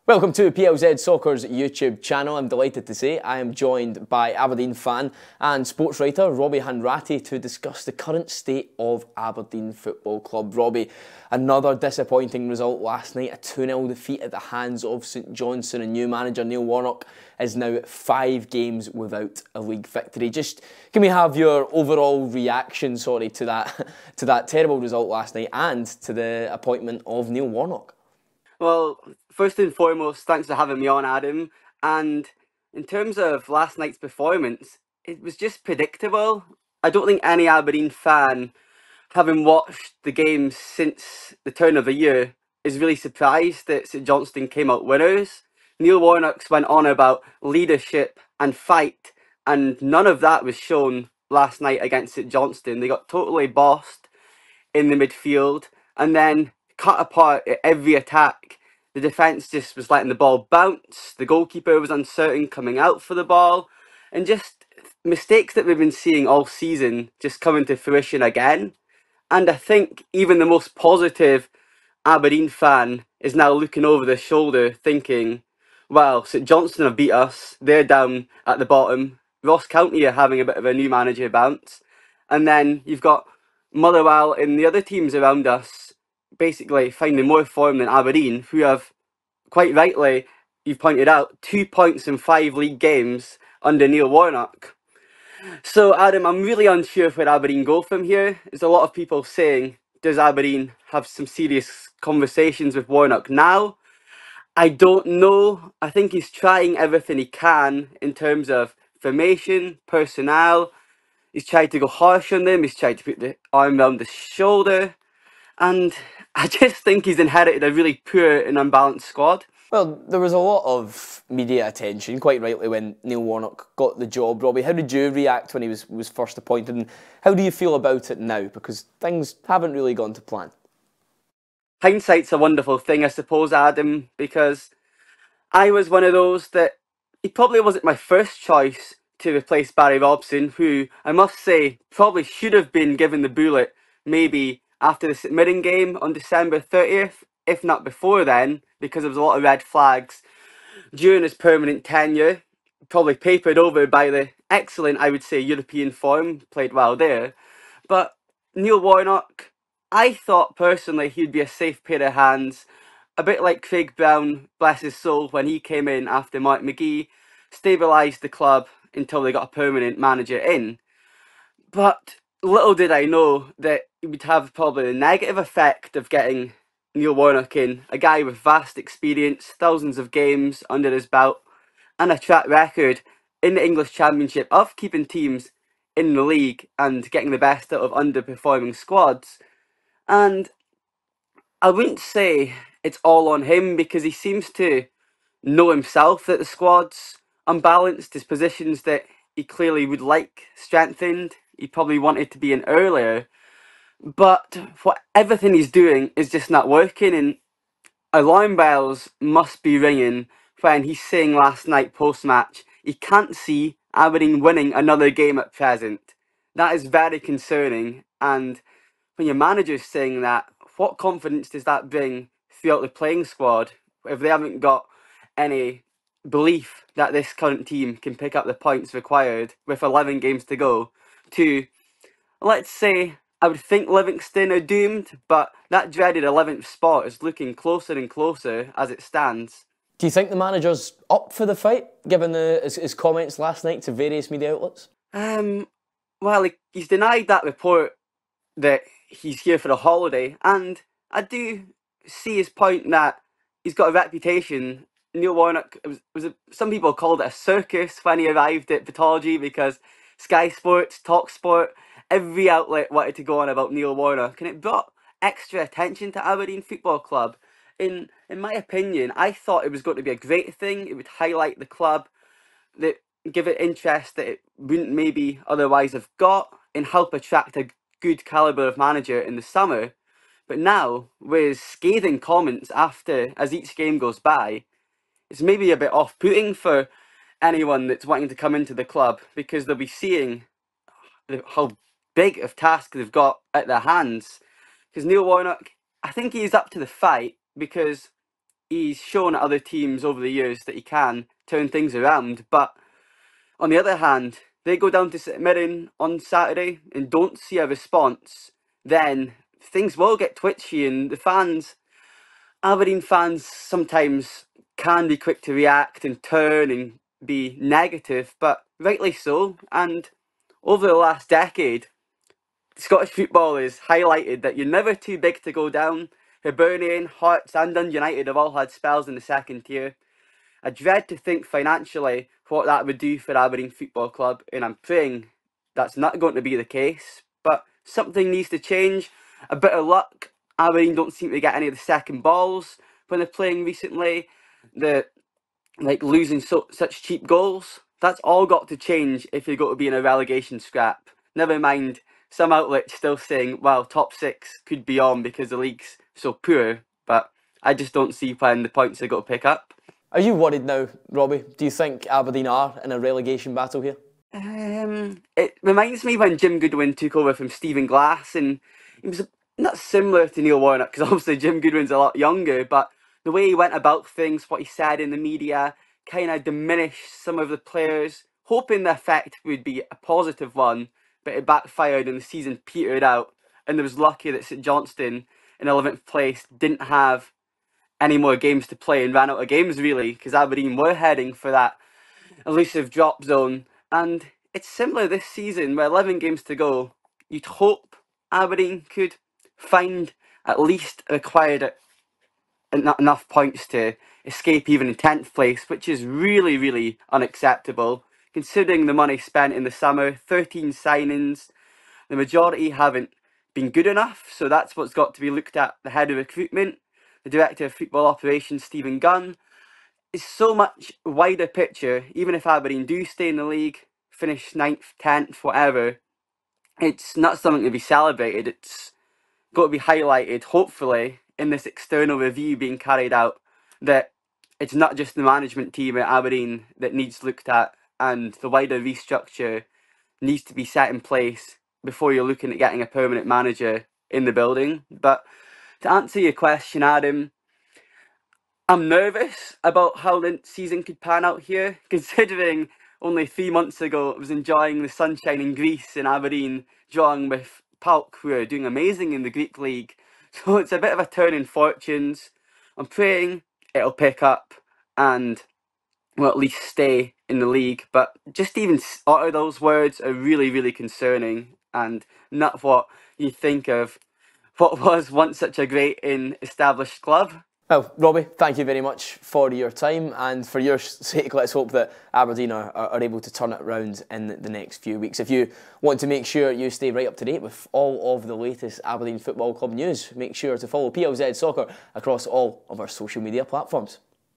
Welcome to PLZ Soccer's YouTube channel. I'm delighted to say I am joined by Aberdeen fan and sports writer Robbie Hanratty to discuss the current state of Aberdeen Football Club. Robbie, another disappointing result last night, a 2-0 defeat at the hands of St Johnstone, and new manager Neil Warnock is now 5 games without a league victory. Just can we have your overall reaction, to that terrible result last night and to the appointment of Neil Warnock? Well, first and foremost, thanks for having me on, Adam. And in terms of last night's performance, it was just predictable. I don't think any Aberdeen fan, having watched the game since the turn of the year, is really surprised that St Johnstone came out winners. Neil Warnock's went on about leadership and fight, and none of that was shown last night against St Johnstone. They got totally bossed in the midfield and then cut apart at every attack. The defence just was letting the ball bounce. The goalkeeper was uncertain coming out for the ball. And just mistakes that we've been seeing all season just coming to fruition again. And I think even the most positive Aberdeen fan is now looking over their shoulder thinking, well, St Johnstone have beat us. They're down at the bottom. Ross County are having a bit of a new manager bounce. And then you've got Motherwell and the other teams around us basically finding more form than Aberdeen, who have, quite rightly, you've pointed out, 2 points in 5 league games under Neil Warnock. So, Adam, I'm really unsure where Aberdeen go from here. There's a lot of people saying, does Aberdeen have some serious conversations with Warnock now? I don't know. I think he's trying everything he can in terms of formation, personnel. He's tried to go harsh on them. He's tried to put the arm around the shoulder. And I just think he's inherited a really poor and unbalanced squad. Well, there was a lot of media attention, quite rightly, when Neil Warnock got the job. Robbie, how did you react when he was first appointed, and how do you feel about it now? Because things haven't really gone to plan. Hindsight's a wonderful thing, I suppose, Adam, because I was one of those that he probably wasn't my first choice to replace Barry Robson, who I must say probably should have been given the bullet maybe after the St Mirren game on December 30th, if not before then, because there was a lot of red flags during his permanent tenure, probably papered over by the excellent, I would say, European form, played well there. But Neil Warnock, I thought personally he'd be a safe pair of hands, a bit like Craig Brown, bless his soul, when he came in after Mark McGee stabilised the club until they got a permanent manager in. But little did I know that it would have probably the negative effect of getting Neil Warnock in, a guy with vast experience, thousands of games under his belt, and a track record in the English Championship of keeping teams in the league and getting the best out of underperforming squads. And I wouldn't say it's all on him, because he seems to know himself that the squad's unbalanced. His positions that he clearly would like strengthened, he probably wanted to be in earlier, but everything he's doing is just not working, and alarm bells must be ringing when he's saying last night post-match he can't see Aberdeen winning another game at present. That is very concerning, and when your manager's saying that, what confidence does that bring throughout the playing squad if they haven't got any belief that this current team can pick up the points required with 11 games to go to, let's say, I would think Livingston are doomed, but that dreaded 11th spot is looking closer and closer as it stands. Do you think the manager's up for the fight, given his comments last night to various media outlets? Well, he's denied that report that he's here for a holiday, and I do see his point that he's got a reputation. Neil Warnock, some people called it a circus when he arrived at Pathology, because Sky Sports, TalkSport, every outlet wanted to go on about Neil Warnock, and it brought extra attention to Aberdeen Football Club. In my opinion, I thought it was going to be a great thing. It would highlight the club, that give it interest that it wouldn't maybe otherwise have got, and help attract a good calibre of manager in the summer. But now, with scathing comments after, as each game goes by, it's maybe a bit off-putting for anyone that's wanting to come into the club, because they'll be seeing how big of task they've got at their hands. Because Neil Warnock, I think he's up to the fight, because he's shown at other teams over the years that he can turn things around. But on the other hand, they go down to St Mirren on Saturday and don't see a response, then things will get twitchy, and the fans, Aberdeen fans, sometimes can be quick to react and turn and be negative, but rightly so. And over the last decade, Scottish football has highlighted that you're never too big to go down. Hibernian, Hearts and Dundee United have all had spells in the second tier. I dread to think financially what that would do for Aberdeen Football Club, and I'm praying that's not going to be the case. But something needs to change. A bit of luck. Aberdeen don't seem to get any of the second balls when they're playing recently. The losing such cheap goals. That's all got to change if you're going to be in a relegation scrap. Never mind some outlets still saying, well, top six could be on because the league's so poor. But I just don't see when the points are going to pick up. Are you worried now, Robbie? Do you think Aberdeen are in a relegation battle here? It reminds me when Jim Goodwin took over from Stephen Glass, and he was not similar to Neil Warnock, because obviously Jim Goodwin's a lot younger, but the way he went about things, what he said in the media, kind of diminished some of the players, hoping the effect would be a positive one, but it backfired and the season petered out, and it was lucky that St Johnstone in 11th place didn't have any more games to play and ran out of games really, because Aberdeen were heading for that elusive drop zone. And it's similar this season with 11 games to go. You'd hope Aberdeen could find at least required enough points to escape even in 10th place, which is really, really unacceptable considering the money spent in the summer. 13 signings, the majority haven't been good enough, so that's what's got to be looked at. The head of recruitment, the director of football operations, Stephen Gunn. It's so much wider picture. Even if Aberdeen do stay in the league, finish 9th, 10th, whatever, it's not something to be celebrated. It's got to be highlighted, hopefully, in this external review being carried out, that it's not just the management team at Aberdeen that needs looked at, and the wider restructure needs to be set in place before you're looking at getting a permanent manager in the building. But to answer your question, Adam, I'm nervous about how the season could pan out here, considering only 3 months ago I was enjoying the sunshine in Greece and Aberdeen drawing with PAOK, who are doing amazing in the Greek league. So it's a bit of a turn in fortunes. I'm praying it'll pick up and we'll at least stay in the league. But just even utter those words are really, really concerning, and not what you think of what was once such a great and established club. Well, Robbie, thank you very much for your time, and for your sake, let's hope that Aberdeen are able to turn it around in the next few weeks. If you want to make sure you stay right up to date with all of the latest Aberdeen Football Club news, make sure to follow PLZ Soccer across all of our social media platforms.